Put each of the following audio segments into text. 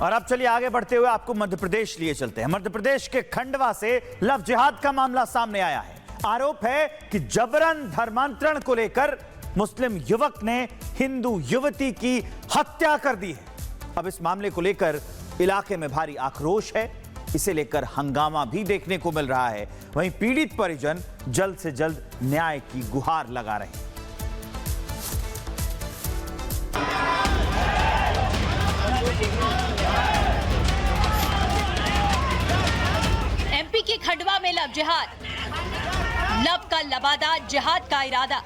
और अब चलिए आगे बढ़ते हुए आपको मध्य प्रदेश लिए चलते हैं। मध्य प्रदेश के खंडवा से लव जिहाद का मामला सामने आया है। आरोप है कि जबरन धर्मांतरण को लेकर मुस्लिम युवक ने हिंदू युवती की हत्या कर दी है। अब इस मामले को लेकर इलाके में भारी आक्रोश है। इसे लेकर हंगामा भी देखने को मिल रहा है। वहीं पीड़ित परिजन जल्द से जल्द न्याय की गुहार लगा रहे हैं। एमपी के खंडवा में लव जिहाद, लव का लबादा, जिहाद का इरादा,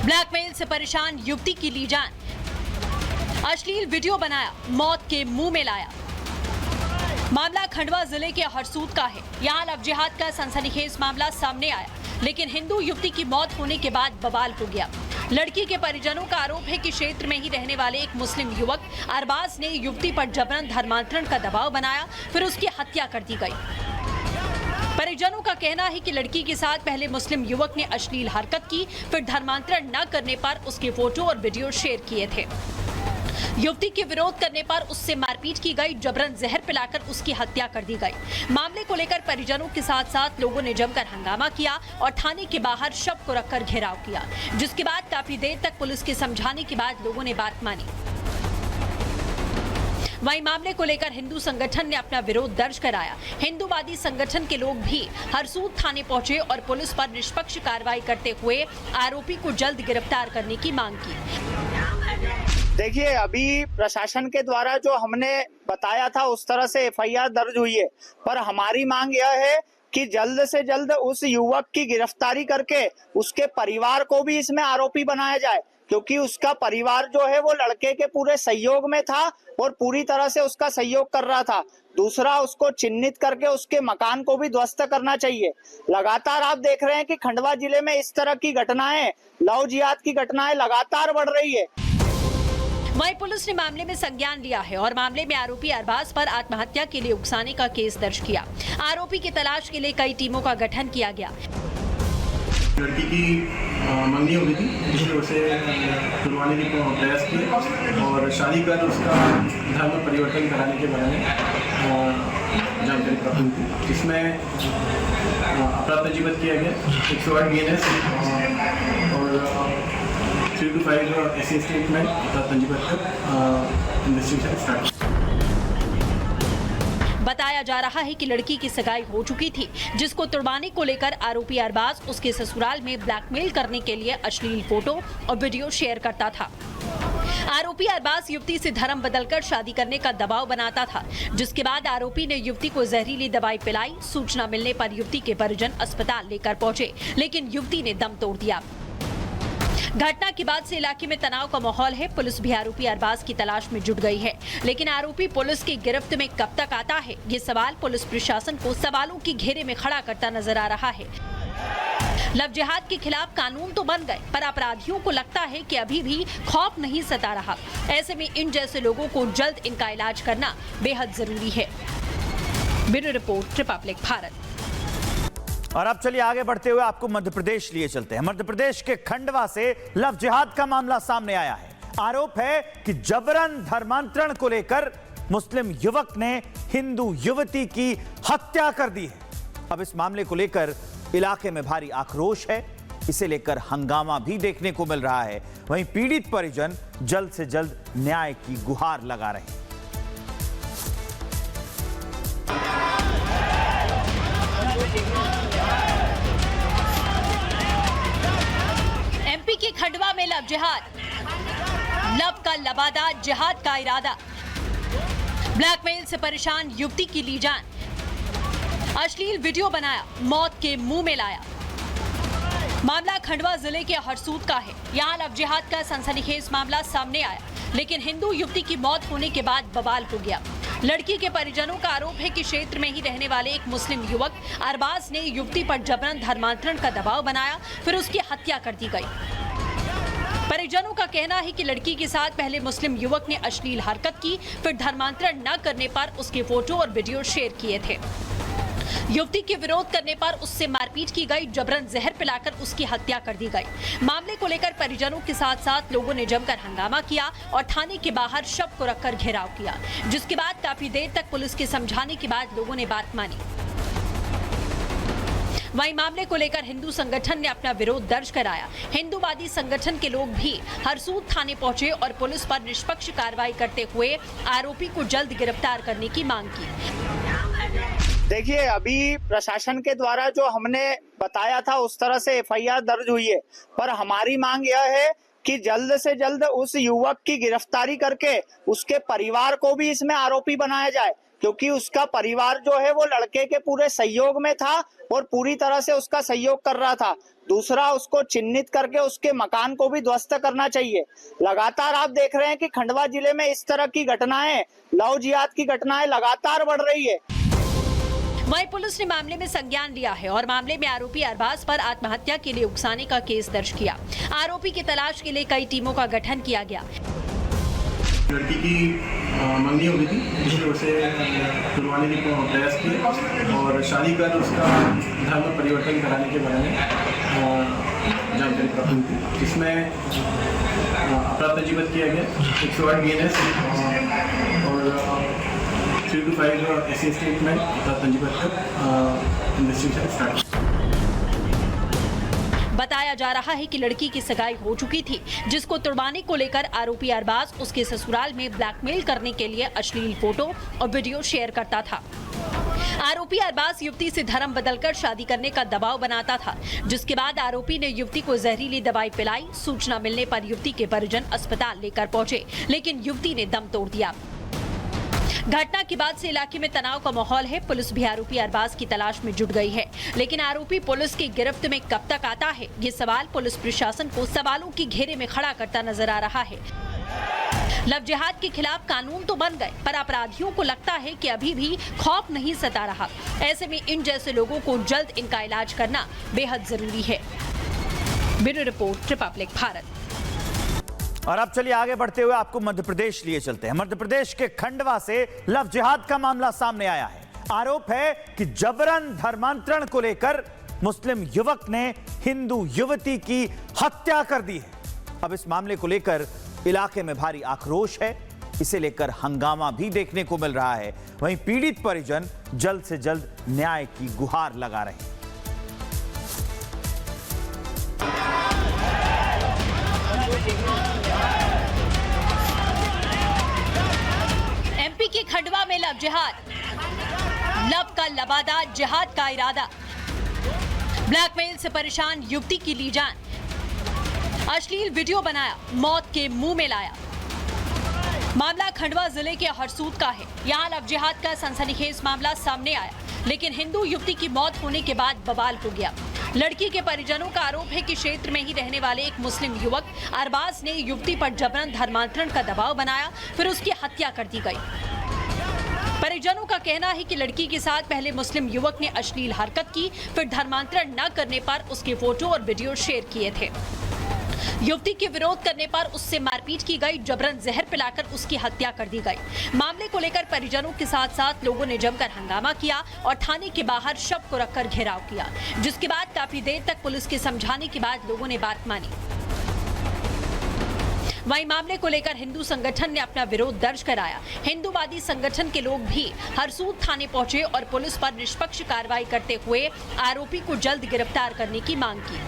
ब्लैकमेल से परेशान युवती की ली जान, अश्लील वीडियो बनाया, मौत के मुंह में लाया। मामला खंडवा जिले के हरसूद का है। यहाँ लव जिहाद का सनसनीखेज मामला सामने आया, लेकिन हिंदू युवती की मौत होने के बाद बवाल हो गया। लड़की के परिजनों का आरोप है कि क्षेत्र में ही रहने वाले एक मुस्लिम युवक अरबाज ने युवती पर जबरन धर्मांतरण का दबाव बनाया, फिर उसकी हत्या कर दी गई। परिजनों का कहना है कि लड़की के साथ पहले मुस्लिम युवक ने अश्लील हरकत की, फिर धर्मांतरण न करने पर उसके फोटो और वीडियो शेयर किए थे। युवती के विरोध करने पर उससे मारपीट की गई, जबरन जहर पिलाकर उसकी हत्या कर दी गई। मामले को लेकर परिजनों के साथ साथ लोगों ने जमकर हंगामा किया और थाने के बाहर शव को रखकर घेराव किया, जिसके बाद काफी देर तक पुलिस के समझाने के बाद लोगों ने बात मानी। वहीं मामले को लेकर हिंदू संगठन ने अपना विरोध दर्ज कराया। हिंदूवादी संगठन के लोग भी हरसूद थाने पहुंचे और पुलिस पर निष्पक्ष कार्रवाई करते हुए आरोपी को जल्द गिरफ्तार करने की मांग की। देखिए, अभी प्रशासन के द्वारा जो हमने बताया था उस तरह से एफआईआर दर्ज हुई है, पर हमारी मांग यह है कि जल्द से जल्द उस युवक की गिरफ्तारी करके उसके परिवार को भी इसमें आरोपी बनाया जाए, क्योंकि उसका परिवार जो है वो लड़के के पूरे सहयोग में था और पूरी तरह से उसका सहयोग कर रहा था। दूसरा, उसको चिन्हित करके उसके मकान को भी ध्वस्त करना चाहिए। लगातार आप देख रहे हैं कि खंडवा जिले में इस तरह की घटनाएं, लव जिहाद की घटनाएं लगातार बढ़ रही है। वहीं पुलिस ने मामले में संज्ञान लिया है और मामले में आरोपी अरबाज पर आत्महत्या के लिए उकसाने का केस दर्ज किया। आरोपी की तलाश के लिए कई टीमों का गठन किया गया। लड़की की मंगनी हो गई थी, जिसमें उसे तुलवाने की प्रयास किए और शादी कर उसका धर्म परिवर्तन कराने के बारे में जानकारी प्राप्त हुई थी, जिसमें अपराध पंजीबद्ध किया गया 108 BNS और 3 to 5 SC स्टेटमेंट पंजीबद्ध कर इन्वेस्टिगेशन स्टार्ट। बताया जा रहा है कि लड़की की सगाई हो चुकी थी, जिसको तुड़वाने को लेकर आरोपी अरबाज उसके ससुराल में ब्लैकमेल करने के लिए अश्लील फोटो और वीडियो शेयर करता था। आरोपी अरबाज युवती से धर्म बदलकर शादी करने का दबाव बनाता था, जिसके बाद आरोपी ने युवती को जहरीली दवाई पिलाई। सूचना मिलने पर युवती के परिजन अस्पताल लेकर पहुंचे, लेकिन युवती ने दम तोड़ दिया। घटना के बाद से इलाके में तनाव का माहौल है। पुलिस भी आरोपी अरबाज की तलाश में जुट गई है, लेकिन आरोपी पुलिस की गिरफ्त में कब तक आता है, ये सवाल पुलिस प्रशासन को सवालों के घेरे में खड़ा करता नजर आ रहा है। लव जिहाद के खिलाफ कानून तो बन गए, पर अपराधियों को लगता है कि अभी भी खौफ नहीं सता रहा। ऐसे में इन जैसे लोगों को जल्द इनका इलाज करना बेहद जरूरी है। Bureau report, Republic Bharat. और अब चलिए आगे बढ़ते हुए आपको मध्य प्रदेश लिए चलते हैं। मध्य प्रदेश के खंडवा से लव जिहाद का मामला सामने आया है। आरोप है कि जबरन धर्मांतरण को लेकर मुस्लिम युवक ने हिंदू युवती की हत्या कर दी है। अब इस मामले को लेकर इलाके में भारी आक्रोश है। इसे लेकर हंगामा भी देखने को मिल रहा है। वहीं पीड़ित परिजन जल्द से जल्द न्याय की गुहार लगा रहे हैं। एमपी के खंडवा में लव जिहाद, लव का लबादा, जिहाद का इरादा, ब्लैकमेल से परेशान युवती की ली जान, अश्लील वीडियो बनाया, मौत के मुंह में लाया। मामला खंडवा जिले के हरसूद का है। यहाँ लव जिहाद का सनसनीखेज मामला सामने आया, लेकिन हिंदू युवती की मौत होने के बाद बवाल हो गया। लड़की के परिजनों का आरोप है कि क्षेत्र में ही रहने वाले एक मुस्लिम युवक अरबाज ने युवती पर जबरन धर्मांतरण का दबाव बनाया, फिर उसकी हत्या कर दी गई। परिजनों का कहना है कि लड़की के साथ पहले मुस्लिम युवक ने अश्लील हरकत की, फिर धर्मांतरण न करने पर उसके फोटो और वीडियो शेयर किए थे। युवती के विरोध करने पर उससे मारपीट की गई, जबरन जहर पिलाकर उसकी हत्या कर दी गई। मामले को लेकर परिजनों के साथ साथ लोगों ने जमकर हंगामा किया और थाने के बाहर शव को रखकर घेराव किया, जिसके बाद काफी देर तक पुलिस के समझाने के बाद लोगों ने बात मानी। वहीं मामले को लेकर हिंदू संगठन ने अपना विरोध दर्ज कराया। हिंदूवादी संगठन के लोग भी हरसूद थाने पहुंचे और पुलिस पर निष्पक्ष कार्रवाई करते हुए आरोपी को जल्द गिरफ्तार करने की मांग की। देखिए, अभी प्रशासन के द्वारा जो हमने बताया था उस तरह से एफआईआर दर्ज हुई है, पर हमारी मांग यह है कि जल्द से जल्द उस युवक की गिरफ्तारी करके उसके परिवार को भी इसमें आरोपी बनाया जाए, क्योंकि उसका परिवार जो है वो लड़के के पूरे सहयोग में था और पूरी तरह से उसका सहयोग कर रहा था। दूसरा, उसको चिन्हित करके उसके मकान को भी ध्वस्त करना चाहिए। लगातार आप देख रहे हैं कि खंडवा जिले में इस तरह की घटनाएं, लव जिहाद की घटनाएं लगातार बढ़ रही है। वहीं पुलिस ने मामले में संज्ञान लिया है और मामले में आरोपी अरबाज पर आत्महत्या के लिए उकसाने का केस दर्ज किया। आरोपी की तलाश के लिए कई टीमों का गठन किया गया। लड़की की मंगनी हो गई थी, जिसमें उसे तुलवाने की प्रयास किए और शादी कर उसका धर्म परिवर्तन कराने के बारे में जानकारी प्राप्त हुई थी, जिसमें अपराध पंजीबद्ध किया गया 108 BNS और 3 to 5 SC स्टेटमेंट अपराध पंजीबद्ध कर इन्वेस्टिगेशन स्टार्ट। बताया जा रहा है कि लड़की की सगाई हो चुकी थी, जिसको तुड़वाने को लेकर आरोपी अरबाज उसके ससुराल में ब्लैकमेल करने के लिए अश्लील फोटो और वीडियो शेयर करता था। आरोपी अरबाज युवती से धर्म बदलकर शादी करने का दबाव बनाता था, जिसके बाद आरोपी ने युवती को जहरीली दवाई पिलाई। सूचना मिलने पर युवती के परिजन अस्पताल लेकर पहुंचे, लेकिन युवती ने दम तोड़ दिया। घटना के बाद से इलाके में तनाव का माहौल है। पुलिस भी आरोपी अरबाज की तलाश में जुट गई है, लेकिन आरोपी पुलिस की गिरफ्त में कब तक आता है, ये सवाल पुलिस प्रशासन को सवालों की घेरे में खड़ा करता नजर आ रहा है। लव जिहाद के खिलाफ कानून तो बन गए, पर अपराधियों को लगता है कि अभी भी खौफ नहीं सता रहा। ऐसे में इन जैसे लोगों को जल्द इनका इलाज करना बेहद जरूरी है। Bureau report, Republic Bharat. और अब चलिए आगे बढ़ते हुए आपको मध्य प्रदेश लिए चलते हैं। मध्य प्रदेश के खंडवा से लव जिहाद का मामला सामने आया है। आरोप है कि जबरन धर्मांतरण को लेकर मुस्लिम युवक ने हिंदू युवती की हत्या कर दी है। अब इस मामले को लेकर इलाके में भारी आक्रोश है। इसे लेकर हंगामा भी देखने को मिल रहा है। वहीं पीड़ित परिजन जल्द से जल्द न्याय की गुहार लगा रहे हैं। एमपी के खंडवा में लव जिहाद, लव का लबादा, जिहाद का इरादा। ब्लैकमेल से परेशान युवती की ली जान, अश्लील वीडियो बनाया, मौत के मुंह में लाया। मामला खंडवा जिले के हरसूद का है। यहाँ लव जिहाद का सनसनीखेज मामला सामने आया, लेकिन हिंदू युवती की मौत होने के बाद बवाल हो गया। लड़की के परिजनों का आरोप है कि क्षेत्र में ही रहने वाले एक मुस्लिम युवक अरबाज ने युवती पर जबरन धर्मांतरण का दबाव बनाया, फिर उसकी हत्या कर दी गई। परिजनों का कहना है कि लड़की के साथ पहले मुस्लिम युवक ने अश्लील हरकत की, फिर धर्मांतरण न करने पर उसके फोटो और वीडियो शेयर किए थे। युवती के विरोध करने पर उससे मारपीट की गई, जबरन जहर पिलाकर उसकी हत्या कर दी गई। मामले को लेकर परिजनों के साथ साथ लोगों ने जमकर हंगामा किया और थाने के बाहर शव को रखकर घेराव किया, जिसके बाद काफी देर तक पुलिस के समझाने के बाद लोगों ने बात मानी। वहीं मामले को लेकर हिंदू संगठन ने अपना विरोध दर्ज कराया। हिंदूवादी संगठन के लोग भी हरसूद थाने पहुंचे और पुलिस पर निष्पक्ष कार्रवाई करते हुए आरोपी को जल्द गिरफ्तार करने की मांग की।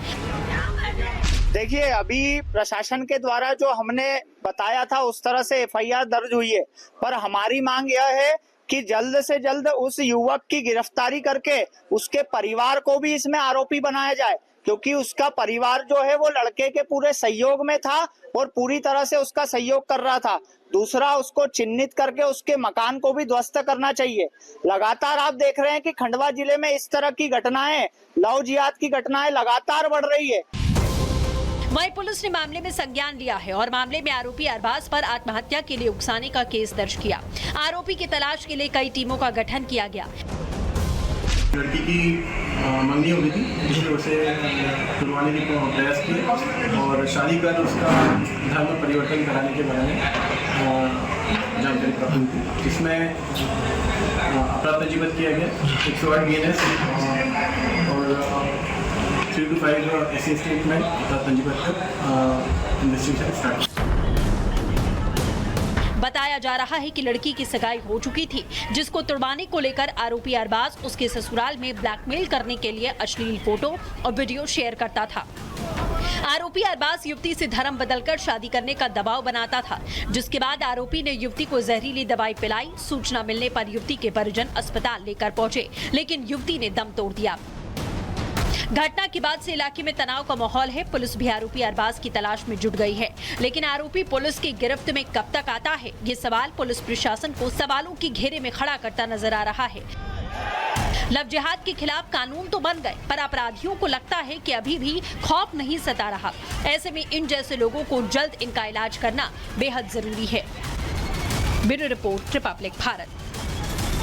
देखिए, अभी प्रशासन के द्वारा जो हमने बताया था उस तरह से एफआईआर दर्ज हुई है, पर हमारी मांग यह है कि जल्द से जल्द उस युवक की गिरफ्तारी करके उसके परिवार को भी इसमें आरोपी बनाया जाए, क्योंकि उसका परिवार जो है वो लड़के के पूरे सहयोग में था और पूरी तरह से उसका सहयोग कर रहा था। दूसरा, उसको चिन्हित करके उसके मकान को भी ध्वस्त करना चाहिए। लगातार आप देख रहे हैं कि खंडवा जिले में इस तरह की घटनाएं, लव जिहाद की घटनाएं लगातार बढ़ रही है। वहीं पुलिस ने मामले में संज्ञान लिया है और मामले में आरोपी अरबाज पर आत्महत्या के लिए उकसाने का केस दर्ज किया। आरोपी की तलाश के लिए कई टीमों का गठन किया गया। लड़की की मंगनी हो गई थी, जिसमें उसे तुलवाने की प्रयास किए और शादी कर उसका धर्म परिवर्तन कराने के बारे में जानकारी प्राप्त हुई थी, जिसमें अपराध पंजीबद्ध किया गया 108 BNS और 3 to 5 SC स्टेटमेंट अपराध पंजीबद्ध कर इन्वेस्टिगेशन स्टार्ट। बताया जा रहा है कि लड़की की सगाई हो चुकी थी, जिसको तुड़वाने को लेकर आरोपी अरबाज उसके ससुराल में ब्लैकमेल करने के लिए अश्लील फोटो और वीडियो शेयर करता था। आरोपी अरबाज युवती से धर्म बदलकर शादी करने का दबाव बनाता था, जिसके बाद आरोपी ने युवती को जहरीली दवाई पिलाई। सूचना मिलने पर युवती के परिजन अस्पताल लेकर पहुंचे, लेकिन युवती ने दम तोड़ दिया। घटना के बाद से इलाके में तनाव का माहौल है। पुलिस भी आरोपी अरबाज की तलाश में जुट गई है, लेकिन आरोपी पुलिस की गिरफ्त में कब तक आता है, ये सवाल पुलिस प्रशासन को सवालों की घेरे में खड़ा करता नजर आ रहा है। लव जिहाद के खिलाफ कानून तो बन गए, पर अपराधियों को लगता है कि अभी भी खौफ नहीं सता रहा। ऐसे में इन जैसे लोगों को जल्द इनका इलाज करना बेहद जरूरी है। Bureau report, Republic Bharat.